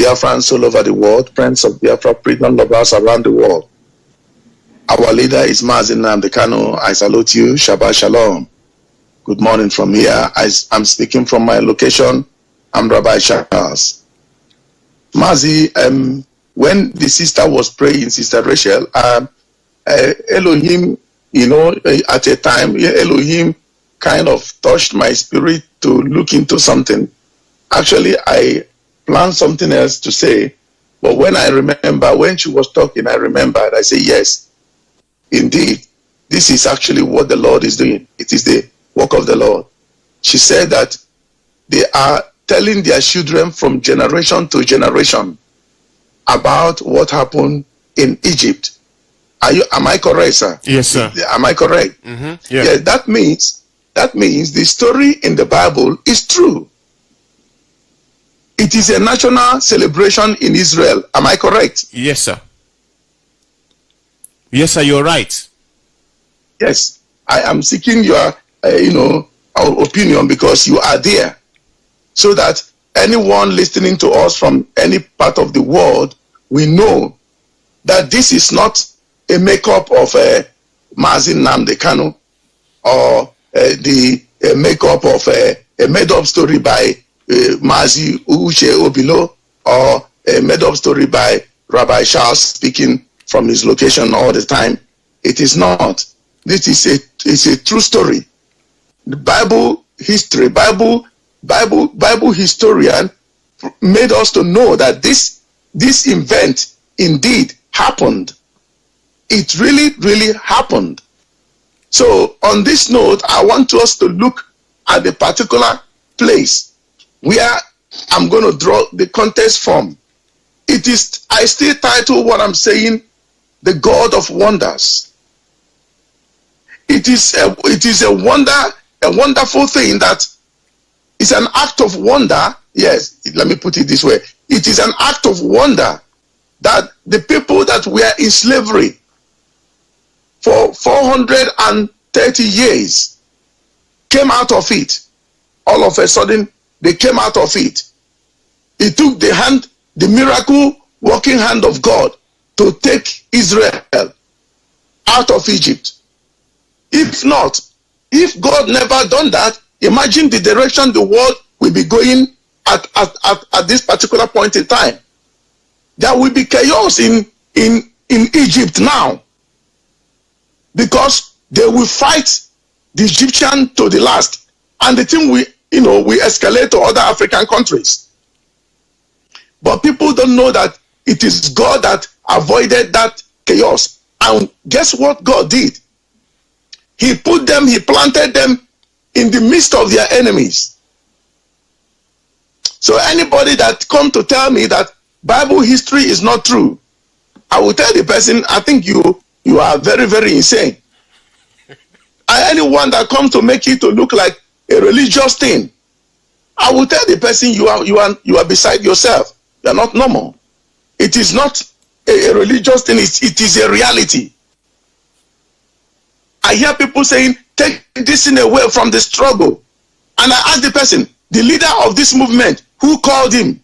Biafrans all over the world, friends of Biafra, freedom lovers around the world. Our leader is Mazi Nnamdi Kanu. I salute you. Shabbat Shalom. Good morning from here. I'm speaking from my location. I'm Rabbi Charles. Mazi, when the sister was praying, Sister Rachel, Elohim, at a time, Elohim kind of touched my spirit to look into something. Actually, I planned something else to say, but when I remember, when she was talking, I remembered. I say, yes, indeed, this is actually what the Lord is doing. It is the work of the Lord. She said that they are telling their children from generation to generation about what happened in Egypt. Am I correct, sir? Yes, sir. Am I correct? Mm-hmm. Yeah. Yeah, that means the story in the Bible is true. It is a national celebration in Israel. Am I correct? Yes, sir. Yes, sir, you're right. Yes. I am seeking your, our opinion because you are there. So that anyone listening to us from any part of the world, we know that this is not a makeup of Mazi Nnamdi Kanu or the makeup of a made-up story by Mazi Uche Obilo or a made-up story by Rabbi Charles speaking from his location all the time. It is not. This is a true story. The Bible history, Bible historian made us to know that this event indeed happened. It really, really happened. So on this note, I want us to look at the particular place where I'm going to draw the context from. I still title what I'm saying, the God of Wonders. It is a wonderful thing that is an act of wonder. Yes, let me put it this way. It is an act of wonder that the people that were in slavery for 430 years came out of it. All of a sudden, they came out of it. It took the miracle working hand of God to take Israel out of Egypt. If not, if God never done that, imagine the direction the world will be going at this particular point in time. There will be chaos in Egypt now, because they will fight the Egyptian to the last, and the thing we escalate to other African countries. But people don't know that it is God that avoided that chaos. And guess what God did? He planted them in the midst of their enemies. So anybody that come to tell me that Bible history is not true, I will tell the person, I think you are very, very insane. And anyone that comes to make it to look like a religious thing, I will tell the person you are beside yourself. You are not normal. It is not a religious thing. It is a reality. I hear people saying, take this thing away from the struggle. And I ask the person, the leader of this movement, who called him?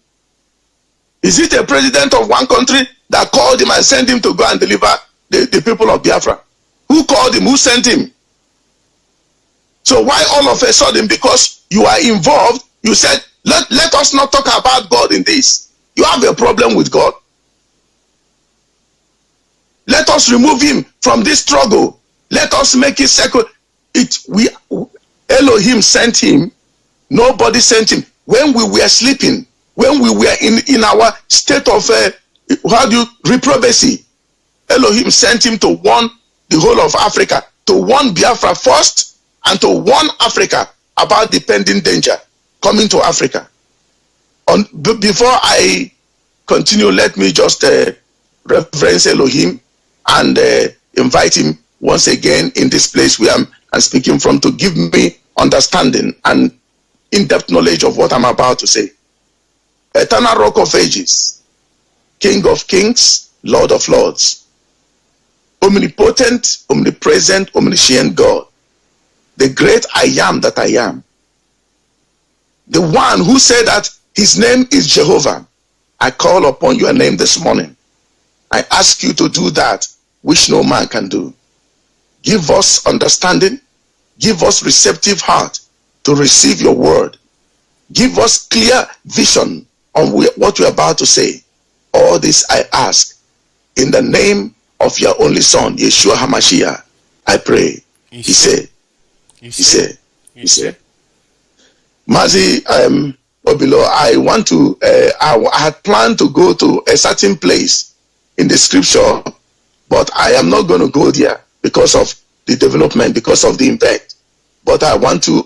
Is it a president of one country that called him and sent him to go and deliver the people of Biafra? Who called him? Who sent him? So why all of a sudden, because you are involved, you said, let us not talk about God in this? You have a problem with God? Let us remove him from this struggle. Let us make it second. Elohim sent him. Nobody sent him. When we were sleeping, when we were in our state of reprobacy, Elohim sent him to warn the whole of Africa, to warn Biafra first, and to warn Africa about the pending danger coming to Africa. Before I continue, let me just reference Elohim and invite him once again in this place where I'm speaking from, to give me understanding and in-depth knowledge of what I'm about to say. Eternal Rock of Ages, King of Kings, Lord of Lords, omnipotent, omnipresent, omniscient God, the great I am that I am, the one who said that his name is Jehovah, I call upon your name this morning. I ask you to do that which no man can do. Give us understanding. Give us receptive heart to receive your word. Give us clear vision on what we're about to say. All this I ask in the name of your only son, Yeshua HaMashiach. I pray. He said. Mazi Obilo, I want to, I had planned to go to a certain place in the scripture, but I am not going to go there because of the development, because of the event. But I want to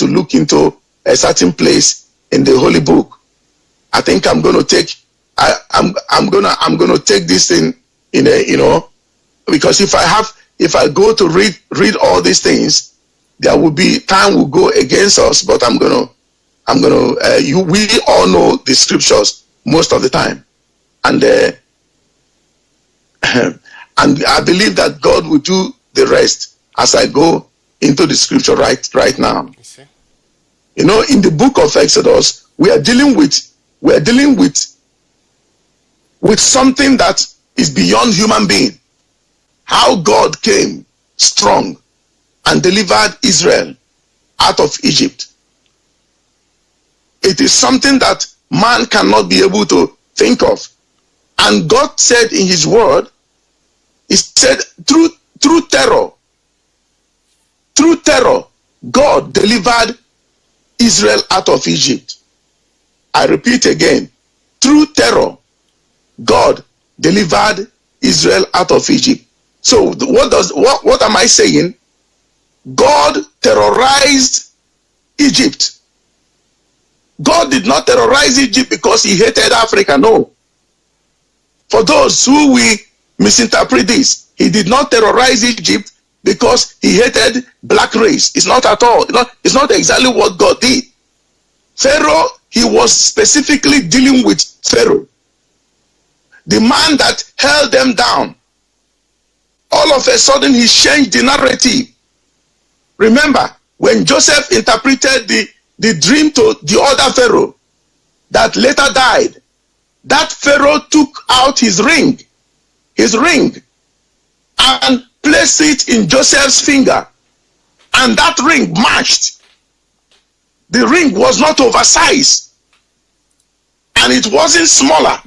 look into a certain place in the Holy Book. I think I'm going to take, I'm going to take this thing in a, because if I go to read all these things, there will be time will go against us. But we all know the scriptures most of the time, and and I believe that God will do the rest as I go into the scripture right now. In the book of Exodus, we are dealing with something that is beyond human being. How God came strong and delivered Israel out of Egypt. It is something that man cannot be able to think of. And God said in his word, he said through terror, God delivered Israel out of Egypt. I repeat again, through terror, God delivered Israel out of Egypt. So what am I saying? God terrorized Egypt. God did not terrorize Egypt because he hated Africa. No. For those who we misinterpret this, he did not terrorize Egypt because he hated black race. It's not at all. It's not exactly what God did. Pharaoh, he was specifically dealing with Pharaoh, the man that held them down. All of a sudden, he changed the narrative. Remember, when Joseph interpreted the dream to the other Pharaoh that later died, that Pharaoh took out his ring, and placed it in Joseph's finger, and that ring matched. The ring was not oversized, and it wasn't smaller,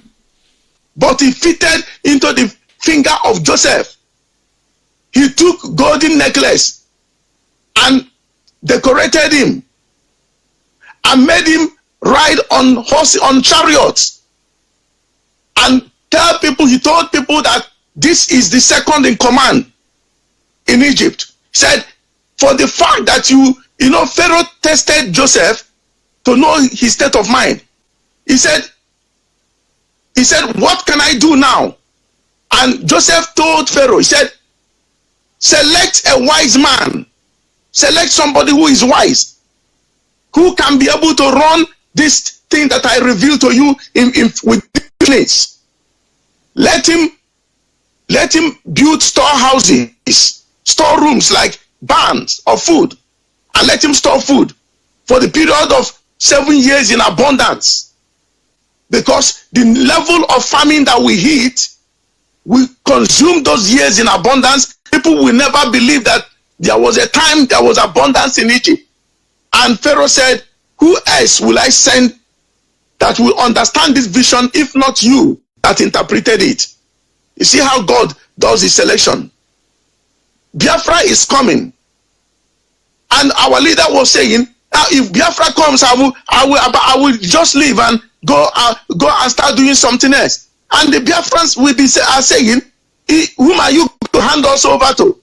but it fitted into the finger of Joseph. He took golden necklace and decorated him and made him ride on chariots, and he told people that this is the second in command in Egypt. He said, for the fact that Pharaoh tested Joseph to know his state of mind. He said, what can I do now? And Joseph told Pharaoh, he said, select a wise man. Select somebody who is wise, who can be able to run this thing that I reveal to you with place. Let him build storehouses, storerooms like barns of food, and let him store food for the period of 7 years in abundance. Because the level of famine that we hit, we consume those years in abundance. People will never believe that there was a time there was abundance in Egypt. And Pharaoh said, who else will I send that will understand this vision if not you that interpreted it? You see how God does his selection. Biafra is coming. And our leader was saying, now if Biafra comes, I will just leave and go and start doing something else. And the Biafrans will be saying, whom are you going to hand us over to?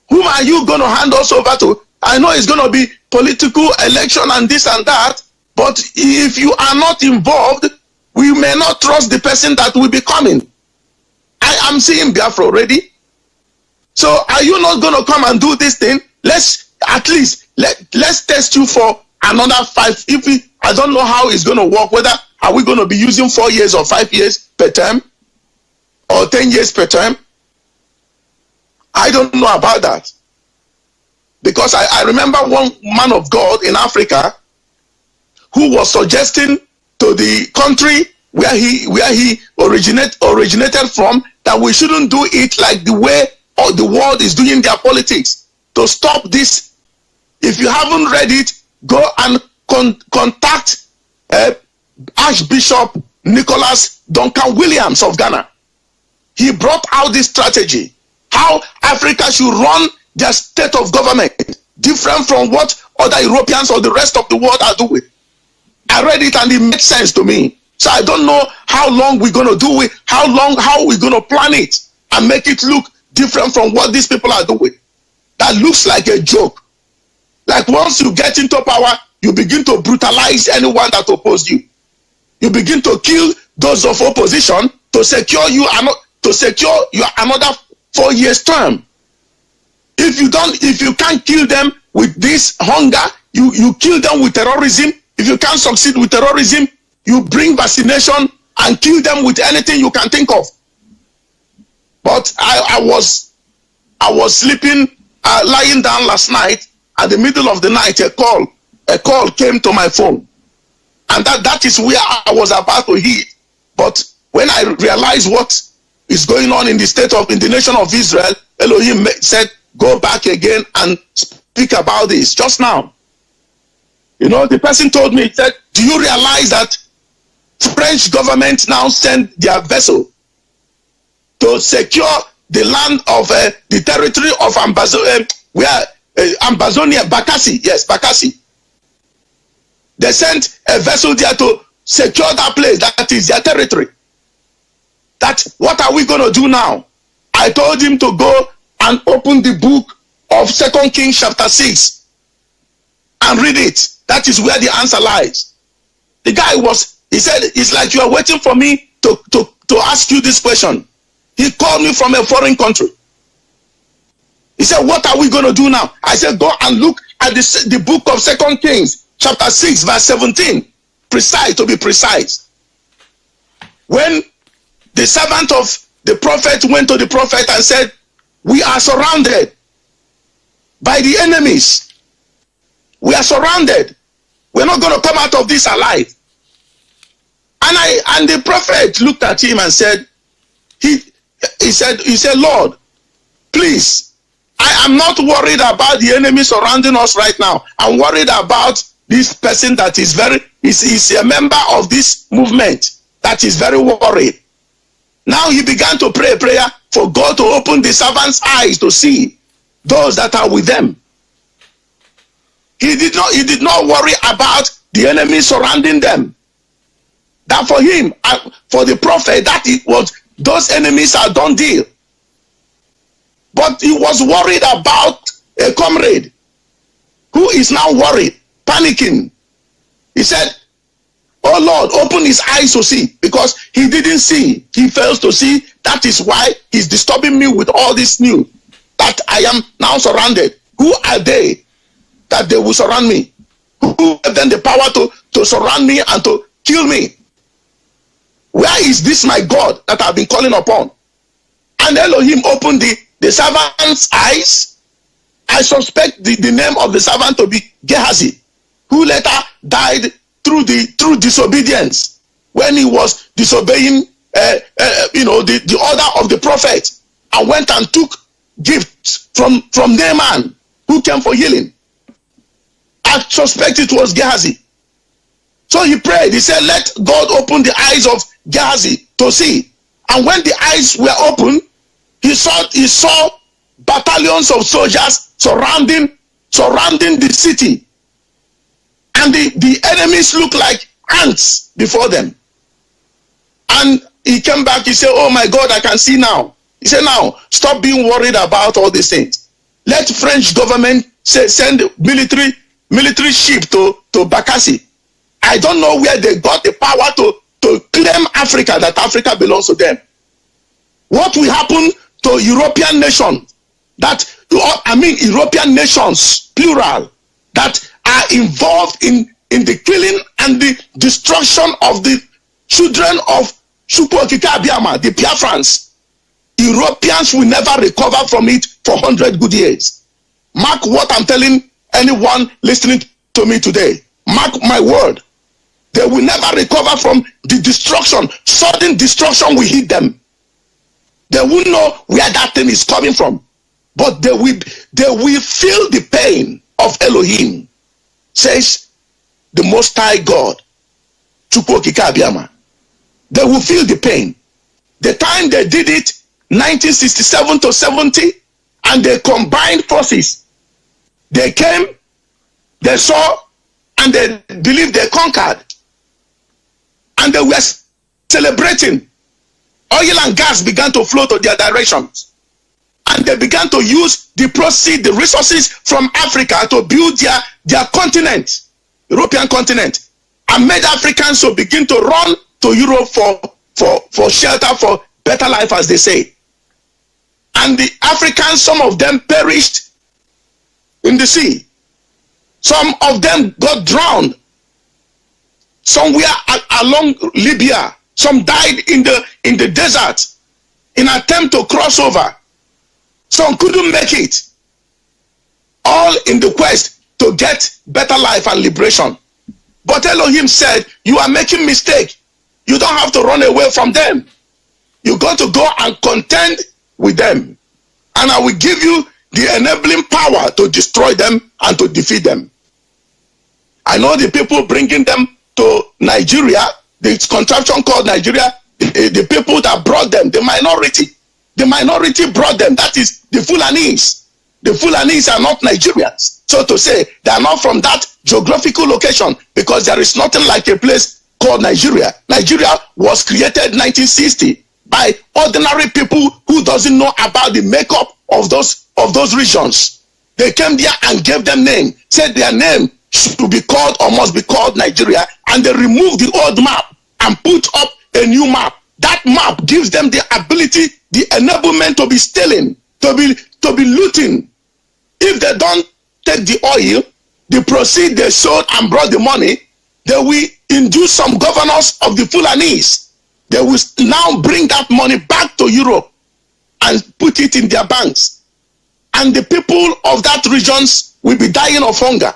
Whom are you going to hand us over to? I know it's going to be political election and this and that, but if you are not involved, we may not trust the person that will be coming. I am seeing Biafra already. So are you not going to come and do this thing? Let's test you for another 5. I don't know how it's going to work. Whether are we going to be using 4 years or 5 years per term, or 10 years per term? I don't know about that. Because I remember one man of God in Africa who was suggesting to the country where he originated from, that we shouldn't do it like the way all the world is doing their politics. To stop this, if you haven't read it, go and contact Archbishop Nicholas Duncan Williams of Ghana. He brought out this strategy, how Africa should run their state of government, different from what other Europeans or the rest of the world are doing. I read it and it made sense to me. So I don't know how long we're going to do it, how we're going to plan it and make it look different from what these people are doing. That looks like a joke. Like once you get into power, you begin to brutalize anyone that opposes you. You begin to kill those of opposition to secure your another 4 years term. If you can't kill them with this hunger, you kill them with terrorism. If you can't succeed with terrorism, you bring vaccination and kill them with anything you can think of. But I was sleeping, lying down last night. At the middle of the night, a call came to my phone, and that is where I was about to hit. But when I realized what is going on in the nation of Israel, Elohim said, "Go back again and speak about this." Just now, the person told me, he said, "Do you realize that French government now send their vessel to secure the land of the territory of Ambazonia, Bakassi, yes, Bakassi. They sent a vessel there to secure that place. That is their territory. What are we going to do now?" I told him to go and open the book of 2 Kings chapter 6 and read it. That is where the answer lies. The guy he said, "It's like you are waiting for me to ask you this question." He called me from a foreign country. He said, "What are we going to do now?" I said, "Go and look at the book of 2 Kings, chapter 6, verse 17. To be precise. When the servant of the prophet went to the prophet and said, "We are surrounded by the enemies. We are surrounded. We're not going to come out of this alive." And the prophet looked at him and said, he said, "Lord, please, I am not worried about the enemy surrounding us right now. I'm worried about this person that is is a member of this movement that is very worried." Now he began to pray a prayer for God to open the servant's eyes to see those that are with them. He did not worry about the enemy surrounding them. That for him, for the prophet, that it was those enemies are done deal. But he was worried about a comrade who is now worried, panicking. He said, "Oh Lord, open his eyes to see," because he didn't see. He fails to see. That is why he's disturbing me with all this news that I am now surrounded. Who are they that they will surround me? Who have then the power to surround me and to kill me? Where is this my God that I've been calling upon? And Elohim opened the servant's eyes. I suspect the name of the servant to be Gehazi, who later died through disobedience when he was disobeying the order of the prophet, and went and took gifts from Naaman, who came for healing. I suspect it was Gehazi. So he prayed. He said, "Let God open the eyes of Gehazi to see." And when the eyes were open, he saw battalions of soldiers surrounding the city, and the enemies looked like ants before them. And he came back. He said, "Oh my God, I can see now." He said, "Now stop being worried about all these things. Let French government send military ship to Bakassi. I don't know where they got the power to claim Africa, that Africa belongs to them. What will happen to European nations, European nations, plural, that are involved in the killing and the destruction of the children of Chukwu Okike Abiyama, the Biafrans? Europeans will never recover from it for 100 good years. Mark what I'm telling anyone listening to me today. Mark my word. They will never recover from the destruction. Sudden destruction will hit them. They won't know where that thing is coming from. But they will feel the pain of Elohim, says the Most High God. They will feel the pain. The time they did it, 1967 to 70, and they combined forces. They came, they saw, and they believed they conquered. And they were celebrating. Oil and gas began to flow to their directions. And they began to use the proceeds, the resources from Africa to build their continent, European continent, and made Africans to begin to run to Europe for shelter, for better life, as they say. And the Africans, some of them perished in the sea. Some of them got drowned somewhere along Libya. Some died in the desert in an attempt to cross over. Some couldn't make it. All in the quest to get better life and liberation. But Elohim said, you are making mistake. You don't have to run away from them. You got to go and contend with them. And I will give you the enabling power to destroy them and to defeat them. I know the people bringing them to Nigeria, the contraption called Nigeria, the people that brought them, the minority brought them. That is the Fulanis. The Fulanis are not Nigerians. So to say, they are not from that geographical location, because there is nothing like a place called Nigeria. Nigeria was created 1960 by ordinary people who doesn't know about the makeup of those regions. They came there and gave them name, said their name should be called or must be called Nigeria, and they removed the old map and put up a new map. That map gives them the ability, the enablement to be stealing, to be looting. If they don't take the oil, the proceeds they sold and brought the money, they will induce some governors of the Fulanis. They will now bring that money back to Europe and put it in their banks. And the people of that regions will be dying of hunger.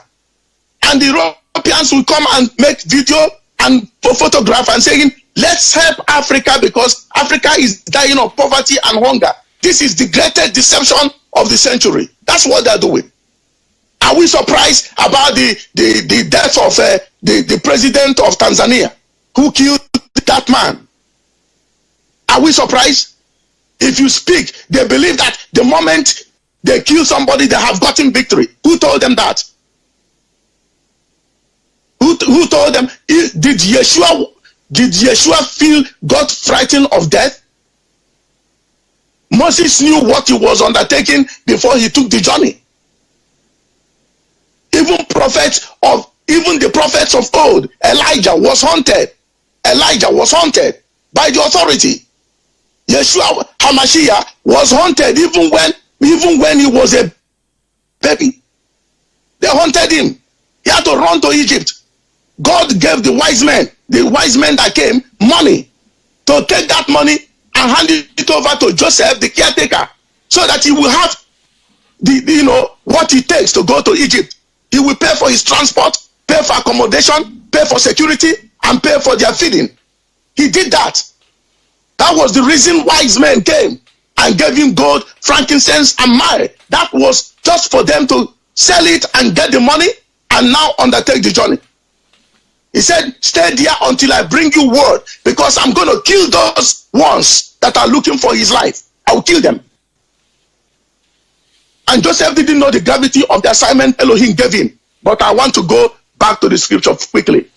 And the Europeans will come and make video and photograph and saying, let's help Africa because Africa is dying of poverty and hunger. This is the greatest deception of the century. That's what they're doing. Are we surprised about the death of the president of Tanzania who killed that man? Are we surprised? If you speak, they believe that the moment they kill somebody, they have gotten victory. Who told them that? Who told them? Did Yeshua feel God frightened of death? Moses knew what he was undertaking before he took the journey. Even the prophets of old, Elijah was haunted. Elijah was haunted by the authority. Yeshua HaMashiach was haunted even when he was a baby. They haunted him. He had to run to Egypt. God gave the wise men that came, money to take that money and hand it over to Joseph, the caretaker, so that he will have what it takes to go to Egypt. He will pay for his transport, pay for accommodation, pay for security, and pay for their feeding. He did that. That was the reason wise men came and gave him gold, frankincense, and myrrh. That was just for them to sell it and get the money and now undertake the journey. He said, stay there until I bring you word, because I'm going to kill those ones that are looking for his life. I will kill them. And Joseph didn't know the gravity of the assignment Elohim gave him. But I want to go back to the scripture quickly.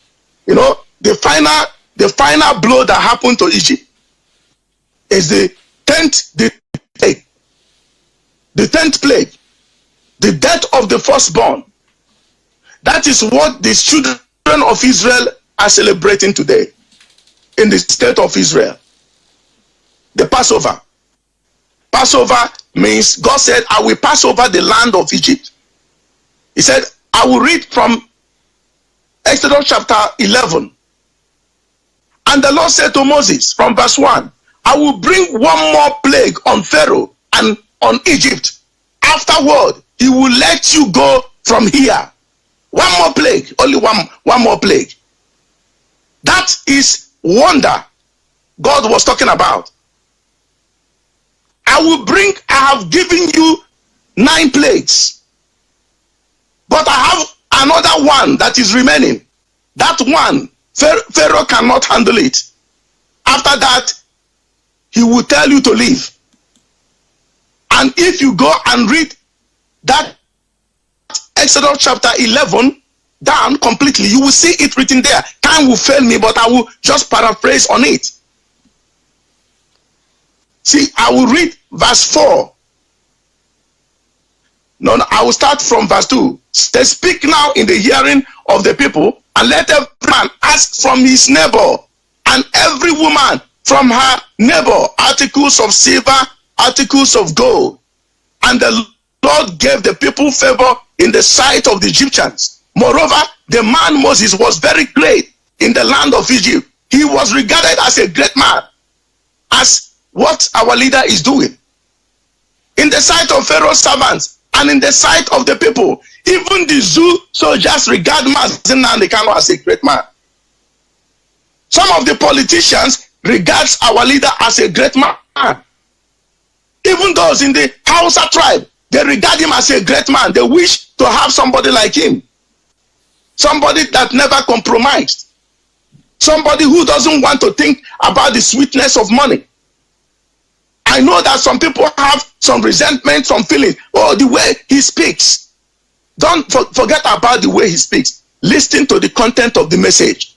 You know, the final blow that happened to Egypt is the 10th plague. The 10th plague. The death of the firstborn. That is what the children of Israel are celebrating today in the state of Israel. The Passover. Passover means God said, I will pass over the land of Egypt. He said, I will read from Exodus chapter 11. And the Lord said to Moses from verse 1, I will bring one more plague on Pharaoh and on Egypt. Afterward, he will let you go from here. One more plague, only one more plague. That is wonder God was talking about. I have given you 9 plagues, but I have another one that is remaining. That one, Pharaoh cannot handle it. After that, he will tell you to leave. And if you go and read that Exodus chapter 11 down completely, you will see it written there. Time will fail me, but I will just paraphrase on it. See, I will read verse 4. No, I will start from verse 2. They speak now in the hearing of the people, and let every man ask from his neighbor, and every woman from her neighbor, articles of silver, articles of gold. And the Lord gave the people favor in the sight of the Egyptians. Moreover, the man Moses was very great in the land of Egypt. He was regarded as a great man, as what our leader is doing. In the sight of Pharaoh's servants and in the sight of the people, even the zoo soldiers regard Mazi Nnamdi Kanu as a great man. Some of the politicians regards our leader as a great man. Even those in the Hausa tribe, they regard him as a great man. They wish to have somebody like him. Somebody that never compromised. Somebody who doesn't want to think about the sweetness of money. I know that some people have some resentment, some feelings. Oh, the way he speaks. Don't forget about the way he speaks. Listen to the content of the message.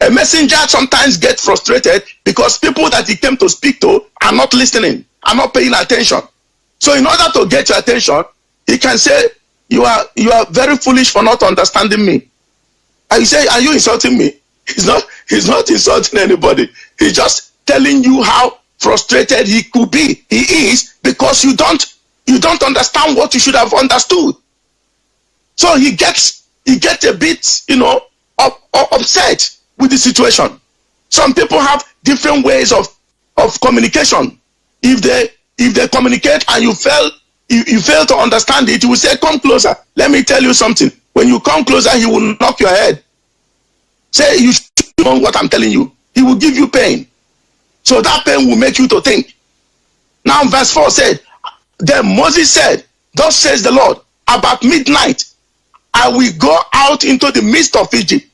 A messenger sometimes gets frustrated because people that he came to speak to are not listening, are not paying attention. So in order to get your attention, he can say, you are very foolish for not understanding me. And you say, are you insulting me? He's not insulting anybody. He's just telling you how frustrated he could be. He is, because you don't understand what you should have understood. So he gets a bit, upset with the situation. Some people have different ways of communication. If they communicate and you fail to understand it, you will say, come closer. Let me tell you something. When you come closer, he will knock your head. Say, you should know what I'm telling you. He will give you pain. So that pain will make you to think. Now verse 4 said, then Moses said, thus says the Lord, about midnight, I will go out into the midst of Egypt,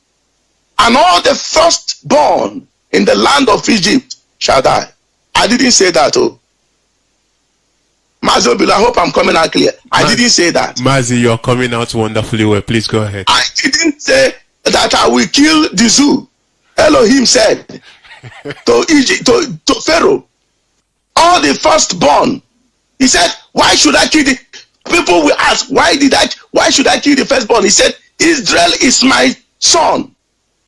and all the firstborn in the land of Egypt shall die. I didn't say that. Oh, Mazi, I hope I'm coming out clear. I didn't say that. Mazi, you're coming out wonderfully well. Please go ahead. I didn't say that I will kill the zoo. Elohim said to Egypt, to Pharaoh, all the firstborn. He said, why should I kill the people? Will ask, why should I kill the firstborn? He said, Israel is my son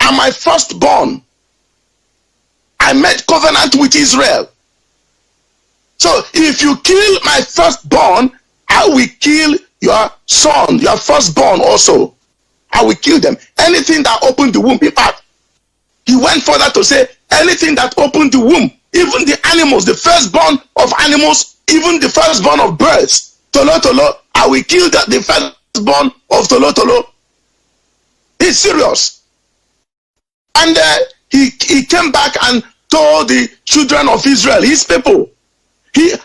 and my firstborn. I made covenant with Israel. So if you kill my firstborn, I will kill your son, your firstborn also. I will kill them. Anything that opened the womb. In fact, he went further to say, anything that opened the womb, even the animals, the firstborn of animals, even the firstborn of birds, tolo, I will kill the firstborn of tolo. He's serious. And he came back and told the children of Israel, his people,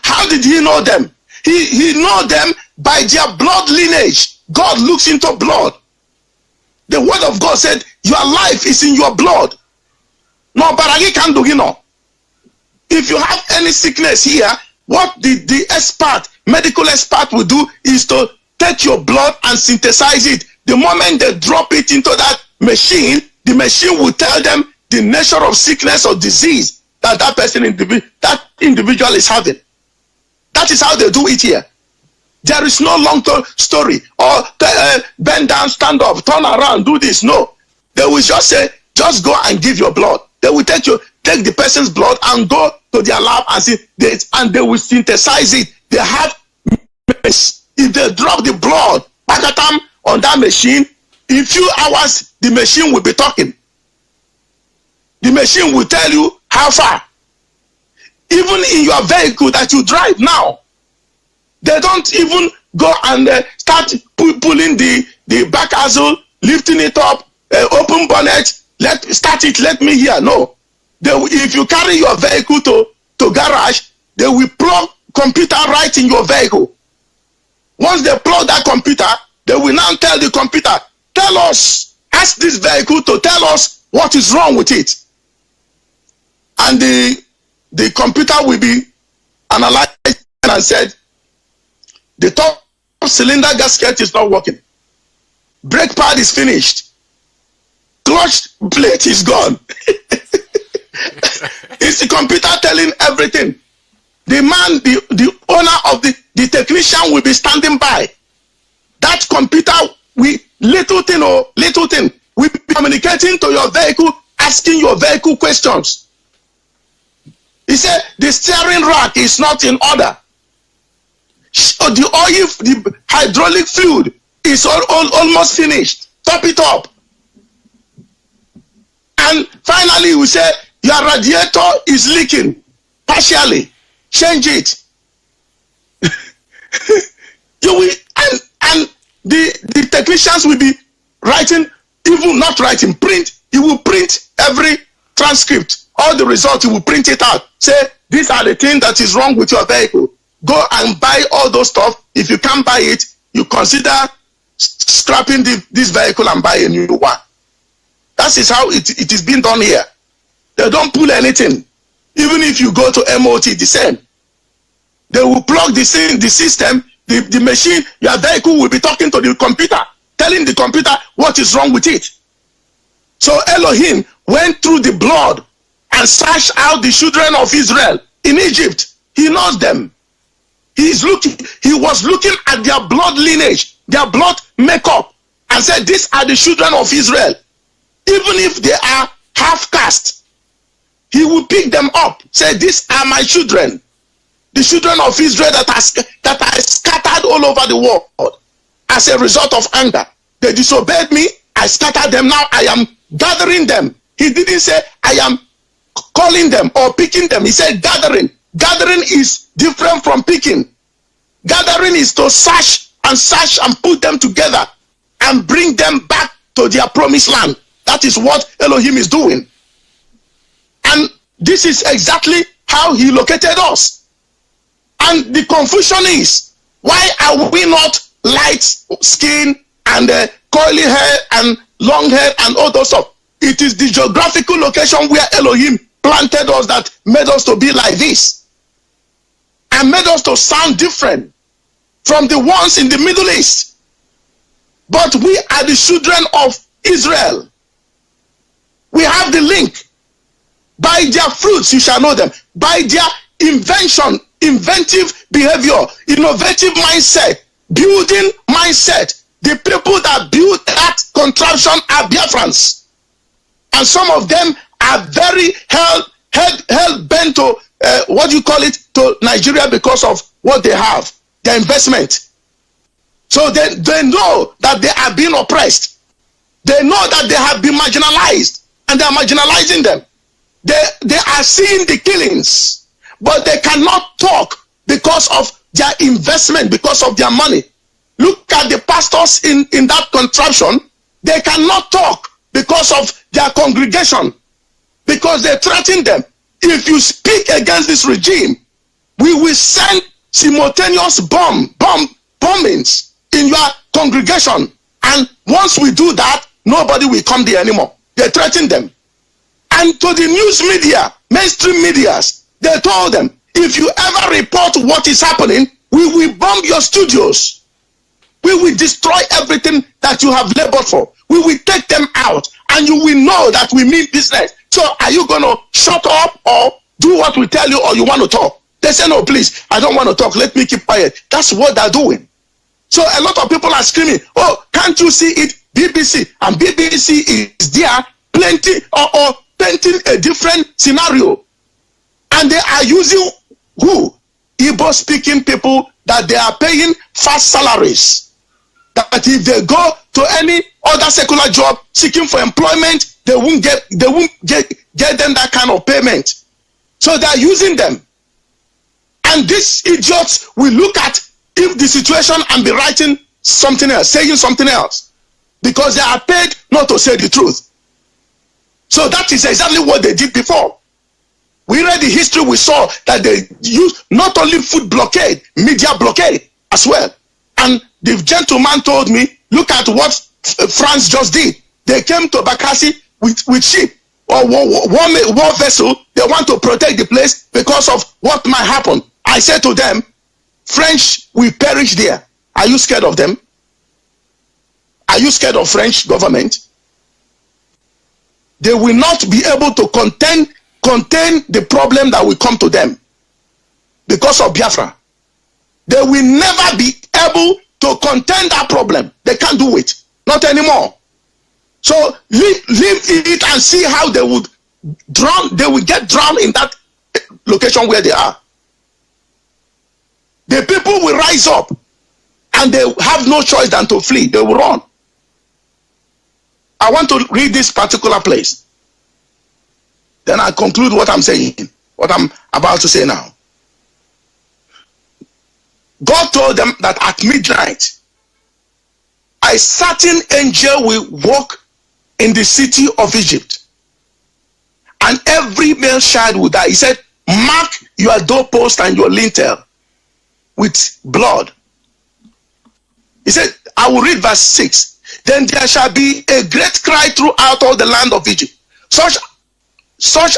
how did he know them? He know them by their blood lineage. God looks into blood. The word of God said, your life is in your blood. No, baragi can do, If you have any sickness here, what the medical expert will do is to take your blood and synthesize it. The moment they drop it into that machine, the machine will tell them the nature of sickness or disease that individual is having. That is how they do it here. There is no long story or bend down, stand up, turn around, do this. No, they will just say, just go and give your blood. They will take the person's blood and go to their lab and see this, and they will synthesize it. They have, if they drop the blood on that machine, in few hours the machine will be talking. The machine will tell you how far. Even in your vehicle that you drive now, they don't even go and start pulling the back axle, lifting it up, open bonnet, start it, let me hear. No. If you carry your vehicle to garage, they will plug computer right in your vehicle. Once they plug that computer, they will now tell the computer, ask this vehicle to tell us what is wrong with it. And the computer will be analyzed and said, the top cylinder gasket is not working. Brake pad is finished. Clutch plate is gone. It's the computer telling everything. The man, the owner of the technician will be standing by. That computer, little thing, will be communicating to your vehicle, asking your vehicle questions. He said the steering rack is not in order. The oil, the hydraulic fluid is almost finished. Top it up. And finally, we say your radiator is leaking partially. Change it. You will, and the technicians will be writing, even not writing, print. He will print every transcript, all the results. He will print it out. Say, these are the things that is wrong with your vehicle. Go and buy all those stuff. If you can't buy it, you consider scrapping this vehicle and buy a new one. That is how it is being done here. They don't pull anything. Even if you go to MOT, the same. They will plug the system, the machine, your vehicle will be talking to the computer, telling the computer what is wrong with it. So Elohim went through the blood and searched out the children of Israel in Egypt. He knows them. He was looking at their blood lineage, their blood makeup, and said, these are the children of Israel. Even if they are half caste, he will pick them up, say, these are my children, the children of Israel that are scattered all over the world as a result of anger. They disobeyed me, I scattered them, now I am gathering them. He didn't say, I am calling them or picking them. He said gathering. Gathering is different from picking. Gathering is to search and put them together and bring them back to their promised land. That is what Elohim is doing. And this is exactly how he located us. And the confusion is, why are we not light skin and curly hair and long hair and all those stuff? It is the geographical location where Elohim planted us that made us to be like this. And made us to sound different from the ones in the Middle East. But we are the children of Israel. We have the link. By their fruits you shall know them. By their inventive behavior, innovative mindset, building mindset. The people that build that contraption are Biafrans. And some of them are very hell bent to to Nigeria because of what they have, their investment. So they know that they are being oppressed. They know that they have been marginalized, and they are marginalizing them. They are seeing the killings, but they cannot talk because of their investment, because of their money. Look at the pastors in that contraption. They cannot talk because of their congregation, because they threaten them. If you speak against this regime, we will send simultaneous bombings in your congregation. And once we do that, nobody will come there anymore. They threaten them. And to the news media, mainstream medias, they told them, if you ever report what is happening, we will bomb your studios. We will destroy everything that you have labored for. We will take them out, and you will know that we mean business. So are you going to shut up or do what we tell you, or you want to talk? They say, no, please, I don't want to talk. Let me keep quiet. That's what they're doing. So a lot of people are screaming, oh, can't you see it? BBC. And BBC is there plenty or painting a different scenario. And they are using who? Igbo-speaking people that they are paying fast salaries. That if they go to any other secular job seeking for employment, they won't get them that kind of payment. So they are using them. And these idiots will look at if the situation and be writing something else, saying something else, because they are paid not to say the truth. So that is exactly what they did before. We read the history, we saw that they used not only food blockade, media blockade as well. And the gentleman told me, look at what France just did. They came to Bakassi with ship or war vessel. They want to protect the place because of what might happen. I said to them, French will perish there. Are you scared of them? Are you scared of French government? They will not be able to contain the problem that will come to them because of Biafra. They will never be able to contain that problem. They can't do it. Not anymore. So leave it and see how they would drown. They will get drowned in that location where they are. The people will rise up and they have no choice than to flee. They will run. I want to read this particular place. Then I conclude what I'm saying, what I'm about to say now. God told them that at midnight, a certain angel will walk in the city of Egypt, and every male child will die. He said, mark your doorpost and your lintel with blood. He said, I will read verse 6. Then there shall be a great cry throughout all the land of Egypt, such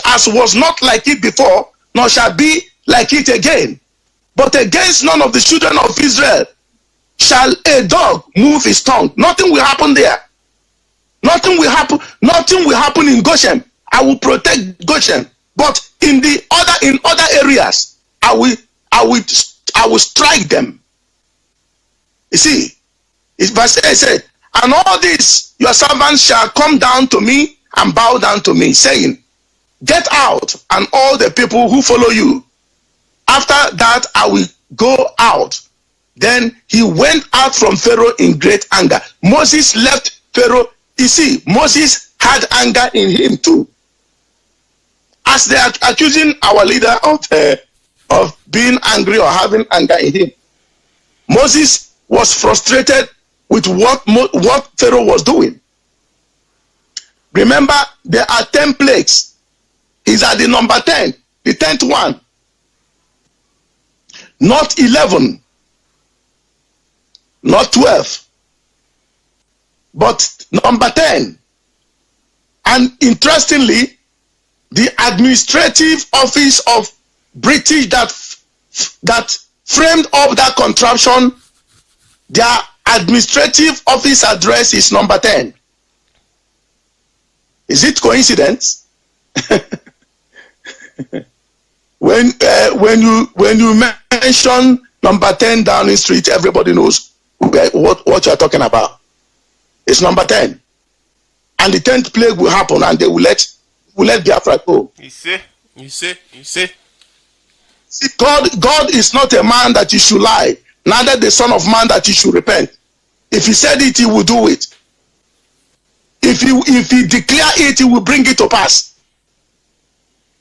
as was not like it before, nor shall be like it again. But against none of the children of Israel shall a dog move his tongue. Nothing will happen there. Nothing will happen. Nothing will happen in Goshen. I will protect Goshen. But in other areas, I will strike them. You see, it's verse 8 said, and all this your servants shall come down to me and bow down to me, saying, get out, and all the people who follow you. After that I will go out. Then he went out from Pharaoh in great anger. Moses left Pharaoh. You see, Moses had anger in him too. As they are accusing our leader of being angry or having anger in him, Moses was frustrated with what Pharaoh was doing. Remember, there are 10 plagues. He's at the number 10, the 10th one. Not 11, not 12, but number 10. And interestingly, the administrative office of British that framed up that contraption, their administrative office address is number 10. Is it coincidence? When you mention number 10 Downing Street, everybody knows what you are talking about. It's number 10, and the 10th plague will happen, and they will let Biafra go. You see. See, God is not a man that he should lie, neither the Son of Man that he should repent. If he said it, he will do it. If he declare it, he will bring it to pass.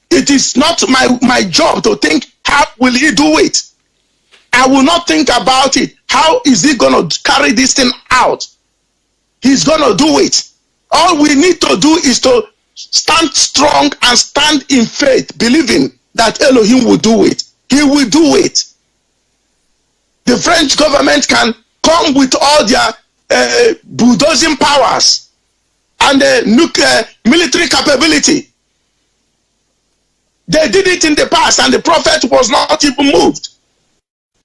It is not my job to think, how will he do it? I will not think about it. How is he going to carry this thing out? He's going to do it. All we need to do is to stand strong and stand in faith, believing that Elohim will do it. He will do it. The French government can come with all their bulldozing powers and nuclear military capability. They did it in the past, and the prophet was not even moved.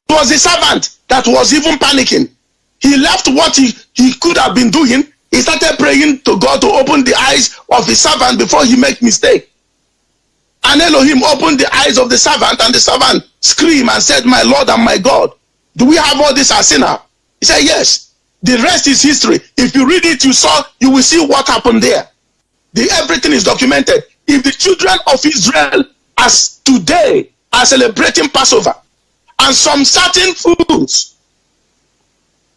It was the servant that was even panicking. He left what he could have been doing. He started praying to God to open the eyes of his servant before he make mistake. And Elohim opened the eyes of the servant, and the servant screamed and said, my Lord and my God, do we have all this as sinner? He said, yes. The rest is history. If you read it, you will see what happened there. Everything is documented. If the children of Israel, as today, are celebrating Passover, and some certain foods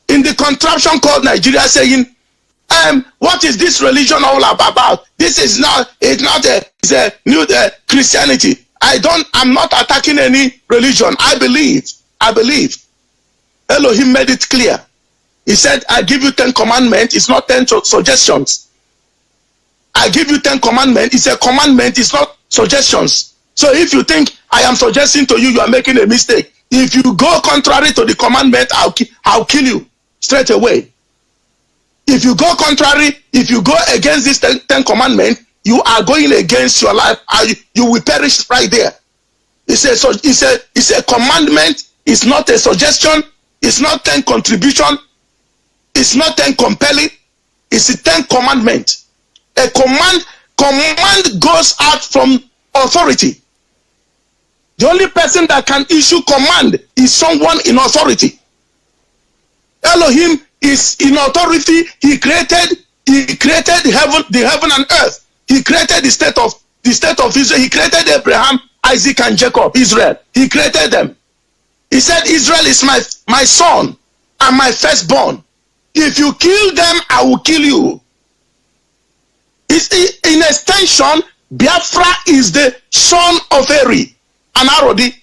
in the contraption called Nigeria saying, what is this religion all about? This is it's a new Christianity. I'm not attacking any religion. I believe. Elohim made it clear. He said, I give you 10 commandments. It's not 10 suggestions. I give you 10 commandments. It's a commandment. It's not suggestions. So if you think I am suggesting to you, you are making a mistake. If you go contrary to the commandment, I'll kill you straight away. If you go contrary, if you go against this 10 commandment, you are going against your life. You will perish right there. It's a commandment. It's not a suggestion. It's not 10 contribution. It's not 10 compelling. It's a 10 commandment. A command goes out from authority. The only person that can issue command is someone in authority. Elohim is in authority. He created the heaven and earth. He created the state of Israel. He created Abraham, Isaac, and Jacob, Israel. He created them. He said, Israel is my son and my firstborn. If you kill them, I will kill you. In extension, Biafra is the son of Eri and Arodi.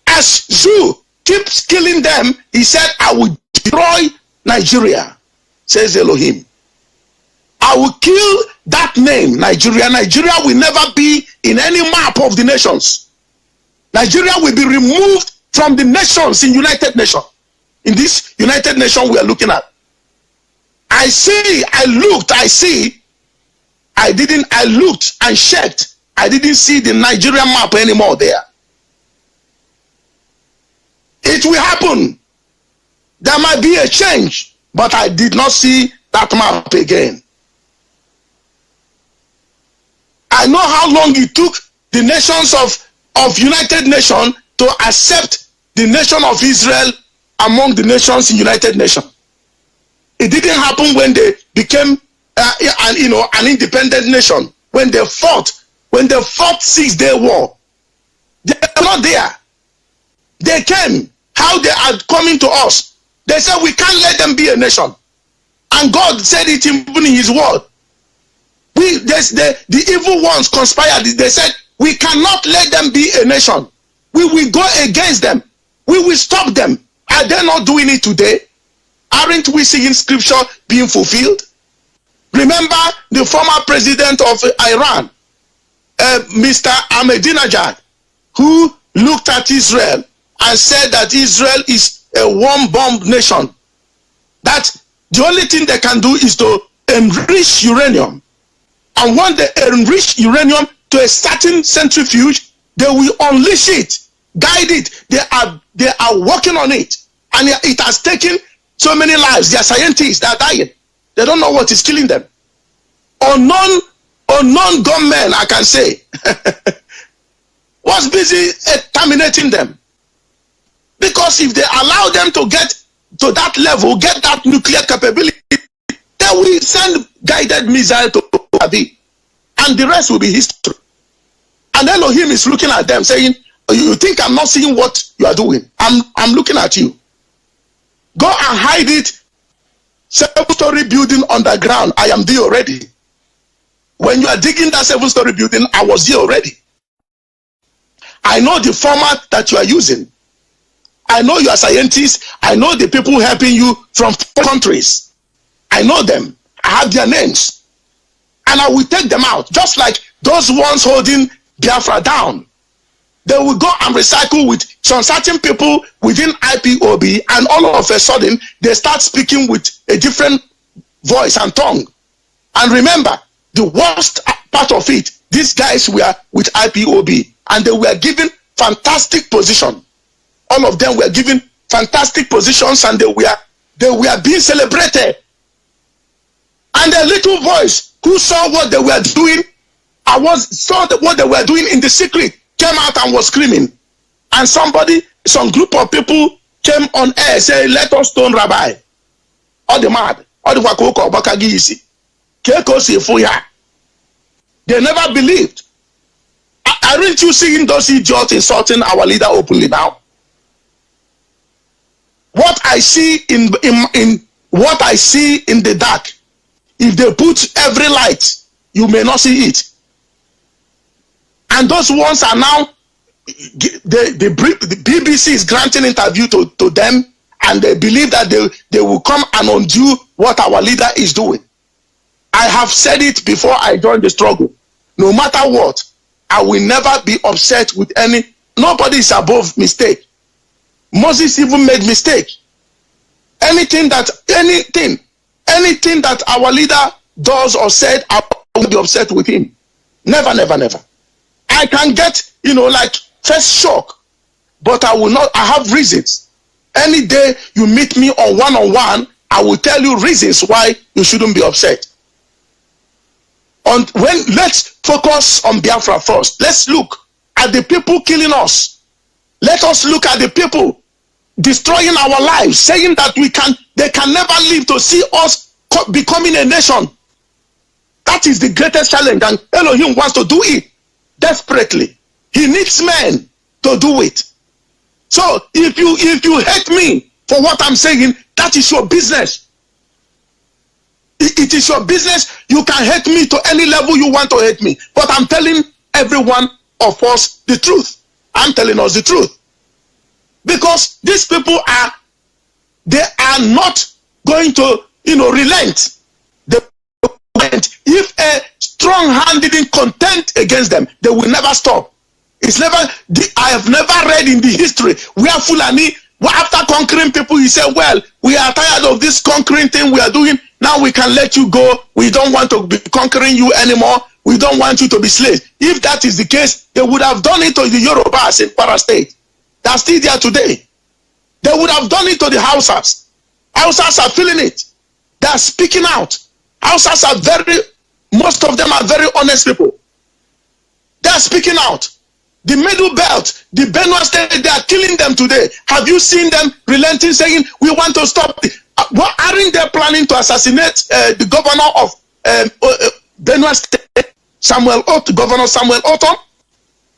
As Zu keeps killing them, he said, I will destroy Nigeria, says Elohim. I will kill that name, Nigeria. Nigeria will never be in any map of the nations. Nigeria will be removed from the nations in United Nations. In this United Nations we are looking at. I looked and checked. I didn't see the Nigerian map anymore there. It will happen. There might be a change, but I did not see that map again. I know how long it took the nations of United Nations to accept the nation of Israel among the nations in United Nations. It didn't happen when they became an independent nation. When they fought 6-day war. They were not there. They came. How they are coming to us. They said we can't let them be a nation. And God said it even in his word. The evil ones conspired. They said we cannot let them be a nation. We will go against them. We will stop them. Are they not doing it today? Aren't we seeing scripture being fulfilled? Remember the former president of Iran, Mr. Ahmadinejad, who looked at Israel and said that Israel is a one-bomb nation. That the only thing they can do is to enrich uranium. And when they enrich uranium to a certain centrifuge, they will unleash it, guide it. They are working on it. And it has taken so many lives. They are scientists, they are dying. They don't know what is killing them. Unknown gunmen, I can say, was busy terminating them. Because if they allow them to get to that level, get that nuclear capability, they will send guided missiles to Abi. And the rest will be history. And Elohim is looking at them saying, you think I'm not seeing what you are doing? I'm looking at you. Go and hide it. 7-story building underground. I am there already. When you are digging that 7-story building, I was here already. I know the format that you are using. I know you are scientists. I know the people helping you from countries. I know them. I have their names. And I will take them out. Just like those ones holding Biafra down. They will go and recycle with some certain people within IPOB, and all of a sudden they start speaking with a different voice and tongue. And remember, the worst part of it, these guys were with IPOB and they were given fantastic position. All of them were given fantastic positions and they were being celebrated. And a little voice who saw what they were doing, what they were doing in the secret, came out and was screaming. And some group of people came on air saying, let us stone Rabbi. All the mad. All the wakoko bakagi isi. Keko si fuya. They never believed. Aren't you seeing those idiots insulting our leader openly now? What I see in what I see in the dark, if they put every light, you may not see it. And those ones are now, the BBC is granting interview to them, and they believe that they will come and undo what our leader is doing. I have said it before I joined the struggle. No matter what, I will never be upset with any. Nobody is above mistake. Moses even made mistake. Anything that our leader does or said, I will be upset with him. Never, never, never. I can get, like first shock, but I will not. I have reasons. Any day you meet me on one-on-one, I will tell you reasons why you shouldn't be upset. Let's focus on Biafra first. Let's look at the people killing us. Let us look at the people destroying our lives, saying that they can never live to see us becoming a nation. That is the greatest challenge, and Elohim wants to do it desperately. He needs men to do it. So if you hate me for what I'm saying, that is your business. It is your business. You can hate me to any level you want to hate me. But I'm telling every one of us the truth. I'm telling us the truth. Because these people are not going to, relent. If a strong hand didn't contend against them, they will never stop. I have never read in the history where Fulani, after conquering people, he said, well, we are tired of this conquering thing we are doing. Now we can let you go. We don't want to be conquering you anymore. We don't want you to be slaves. If that is the case, they would have done it to the Yorubas in Kwara State. They're still there today. They would have done it to the Hausas. Hausas are feeling it. They are speaking out. Hausas are most of them are very honest people. They are speaking out. The Middle Belt, the Benue State, they are killing them today. Have you seen them relenting, saying, we want to stop? What aren't they planning to assassinate the governor of Benue State, Governor Samuel Otom?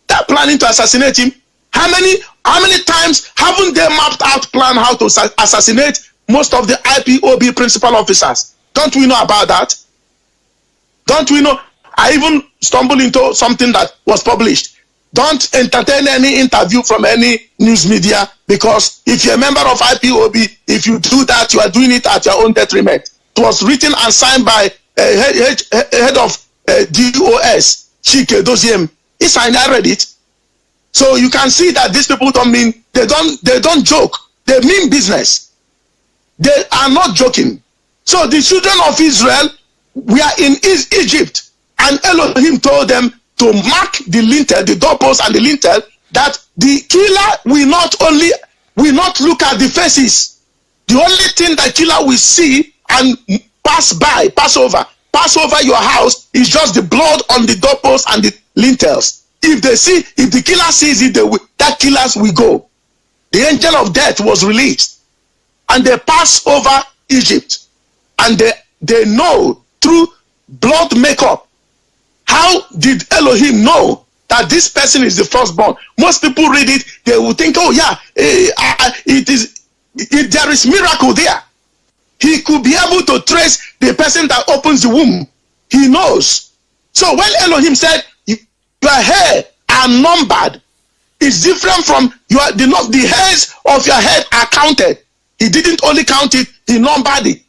They're planning to assassinate him. How many times haven't they mapped out plan how to assassinate most of the IPOB principal officers? Don't we know about that? Don't we know? I even stumbled into something that was published. Don't entertain any interview from any news media, because if you're a member of IPOB, if you do that, you are doing it at your own detriment. It was written and signed by head of DOS, Chike Doziem. He signed, I read it. So you can see that these people they don't joke. They mean business. They are not joking. So the children of Israel were in Egypt, and Elohim told them to mark the lintel, the doorpost and the lintel, that the killer will not look at the faces. The only thing the killer will see and pass over your house is just the blood on the doorpost and the lintels. If the killer sees it, that killers will go. The angel of death was released, and they pass over Egypt, and they know through blood makeup. How did Elohim know that this person is the firstborn? Most people read it, they will think, oh yeah, there is miracle there. He could be able to trace the person that opens the womb. He knows. So when Elohim said, your hair are numbered, it's different from the hairs of your head are counted. He didn't only count it, he numbered it.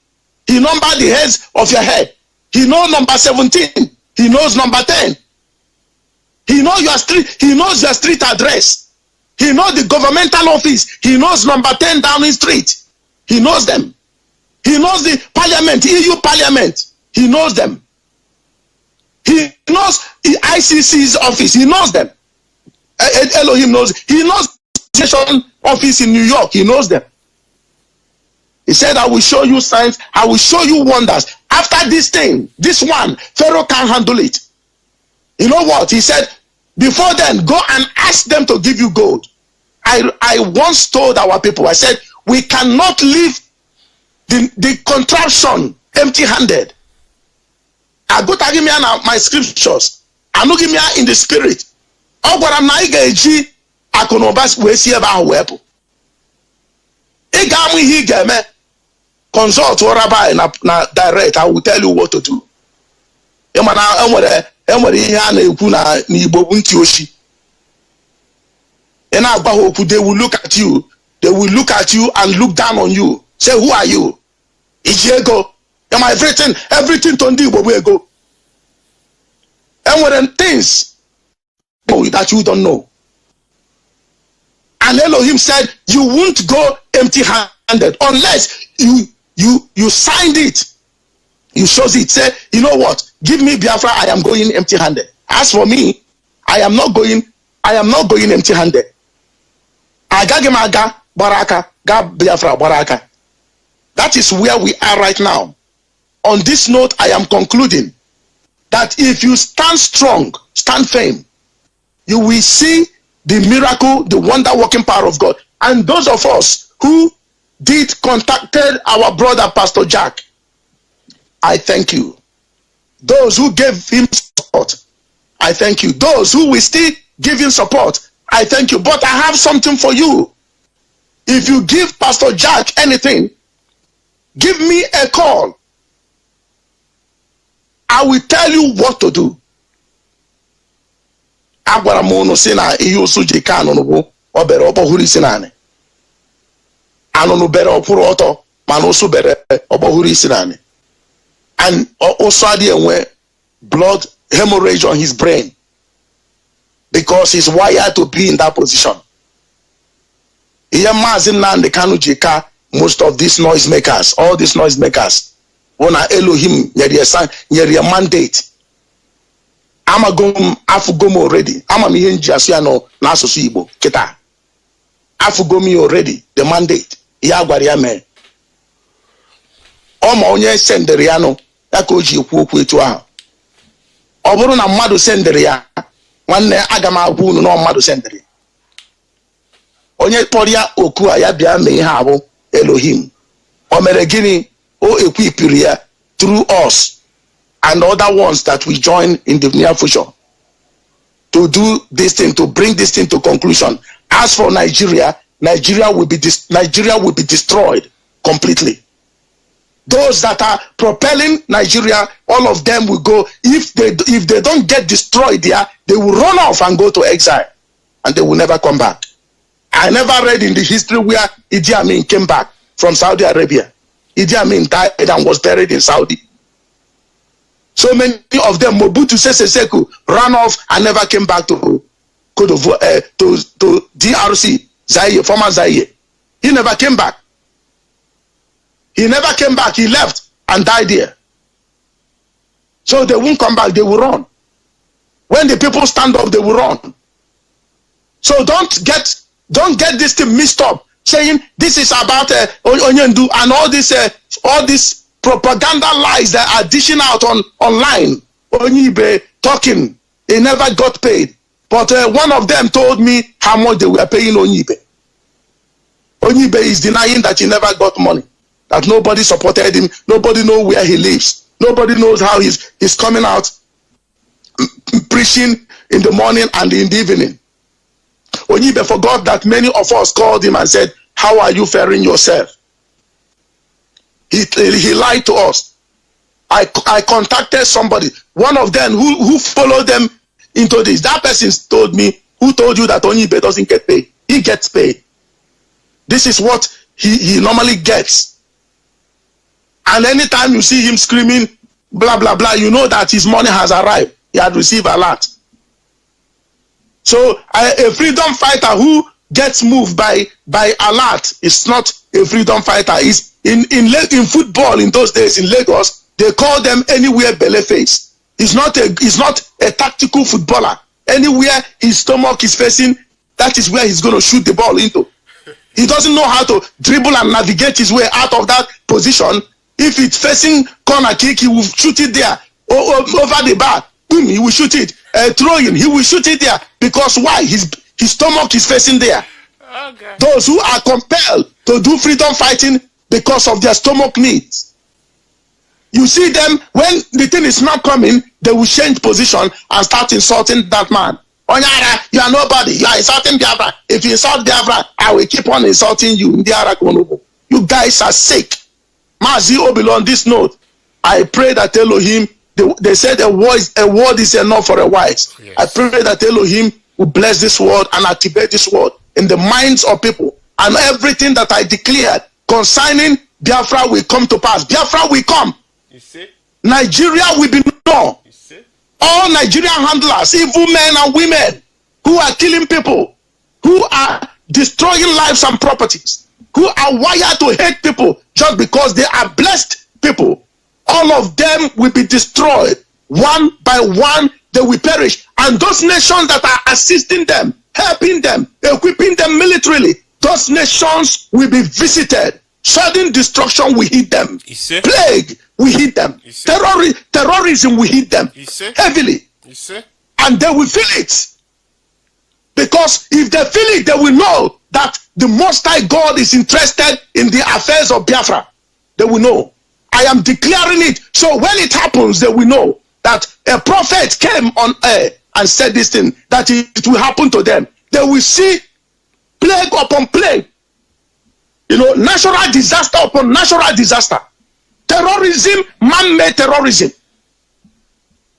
He numbered the hairs of your head. He knows number 17. He knows number 10. He knows your street. He knows your street address. He knows the governmental office. He knows number 10 Downing Street. He knows them. He knows the parliament, EU parliament. He knows them. He knows the ICC's office. He knows them. Elohim knows. He knows the station office in New York. He knows them. He said, I will show you signs. I will show you wonders. After this thing, this one, Pharaoh can't handle it. You know what? He said, before then, go and ask them to give you gold. I once told our people, I said, we cannot leave the contraption empty-handed. I go to give me my scriptures. I no give me in the spirit. Oh, but I'm not going to akonobas we see about weapon. Igami he game. Consult or rabbi na direct. I will tell you what to do. Enwere ihe a na-ekwu na n'Igbo bụ ntị oshi. Ị na-agba ha okwu, they will look at you. They will look at you and look down on you. Say, who are you? Ijiego. Am I everything to ndi Igbo go? And when things that you don't know. And Elohim said, you won't go empty-handed unless you signed it. You shows it. Say, you know what? Give me Biafra. I am going empty-handed. As for me, I am not going empty-handed. Agagemaga baraka ga Biafra baraka. That is where we are right now. On this note, I am concluding that if you stand strong, stand firm, you will see the miracle, the wonder-working power of God. And those of us who contacted our brother Pastor Jack, I thank you. Those who gave him support, I thank you. Those who will still give him support, I thank you. But I have something for you. If you give Pastor Jack anything, give me a call. I will tell you what to do. Agwara m unu si na ihe ụsụ ji ka anụnụ bụ obere ọgbọhụrụ isi naanị. Anụnụ bere ọkwụrụ ọtọ mana ụsụ bere ọgbọhụrụ isi naanị. And ụsụ adịghị enwe blood hemorrhage on his brain because he's wired to be in that position. Ihe Mazi Nnamdi Kanu ji ka most of these noisemakers, all these noisemakers, Ona Elohim nyere a mandate. Amagom afugom already. Ama mi henji asu no na asụsụ Igbo kita. Afugomi already the mandate. Ya gwara ya mee. Ọ ma onye sendere ya no ya ka o ji ekwu okwu etu ahụ. Ọ bụrụ na mmadụ sendere ya, nwanne aga m agwa unu na mmadụ sendere ya. Onye kpọrọ ya oku a ya bịa mee ihe abụ Elohim. O mere gịnị? O equipiri ya through us and other ones that we join in the near future to do this thing, to bring this thing to conclusion. As for Nigeria, Nigeria will be destroyed completely. Those that are propelling Nigeria, all of them will go. If they don't get destroyed there, they will run off and go to exile, and they will never come back. I never read in the history where Idi Amin came back from Saudi Arabia. Idi Amin died and was buried in Saudi. So many of them, Mobutu Sese Seko, ran off and never came back to DRC, Zaire, former Zaire. He never came back. He never came back. He left and died there. So they won't come back. They will run. When the people stand up, they will run. So don't get this thing mixed up, saying this is about Onyendu and all this propaganda lies that are dishing out online. Onyibe talking, they never got paid. But one of them told me how much they were paying Onyibe. Onyibe is denying that he never got money, that nobody supported him, nobody knows where he lives, nobody knows how he's coming out preaching in the morning and in the evening. Onyibe forgot that many of us called him and said, how are you faring yourself? He lied to us. I contacted somebody, one of them who followed them into this. That person told me, who told you that Onyibe doesn't get paid? He gets paid. This is what he normally gets. And anytime you see him screaming, blah, blah, blah, you know that his money has arrived. He had received a lot. So a freedom fighter who gets moved by alert is not a freedom fighter. Is in football in those days in Lagos, they call them anywhere belly face. He's not a tactical footballer. Anywhere his stomach is facing, that is where he's going to shoot the ball into. He doesn't know how to dribble and navigate his way out of that position. If it's facing corner kick, he will shoot it there. Over the bar, boom, he will shoot it. Throwing, he will shoot it there. Because why? His stomach is facing there. Okay. Those who are compelled to do freedom fighting because of their stomach needs. You see them, when the thing is not coming, they will change position and start insulting that man. Onyara, you are nobody. You are insulting Biafra. If you insult Biafra, I will keep on insulting you. You guys are sick. Mazi Obilo, on this note, I pray that Elohim, they said a word is enough for a wise. Yes. I pray that Elohim will bless this word and activate this word in the minds of people. And everything that I declared concerning Biafra will come to pass. Biafra will come. Nigeria will be known. All Nigerian handlers, evil men and women who are killing people, who are destroying lives and properties, who are wired to hate people just because they are blessed people, all of them will be destroyed. One by one, they will perish. And those nations that are assisting them, helping them, equipping them militarily, those nations will be visited. Sudden destruction will hit them. Plague will hit them. Terrorism will hit them heavily. And they will feel it. Because if they feel it, they will know that the Most High God is interested in the affairs of Biafra. They will know. I am declaring it. So when it happens, they will know that a prophet came on air and said this thing, that it will happen to them. They will see plague upon plague. Natural disaster upon natural disaster. Terrorism, man-made terrorism.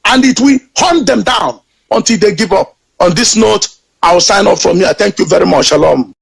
And it will hunt them down until they give up. On this note, I'll sign off from here. Thank you very much. Shalom.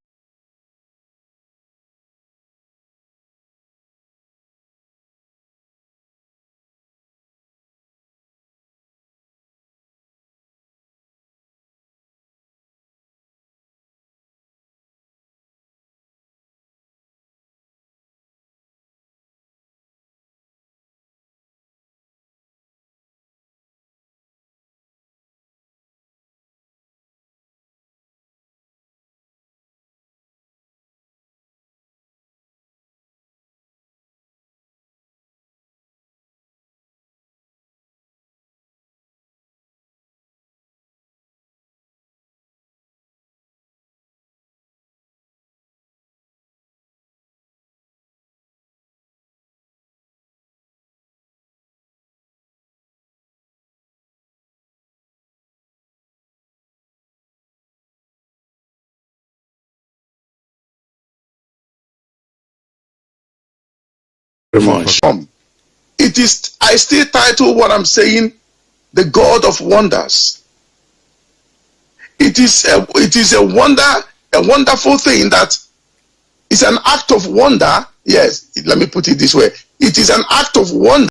Much. It is, I still title what I'm saying, the God of wonders. It is a wonderful thing that is an act of wonder. Yes, let me put it this way. It is an act of wonder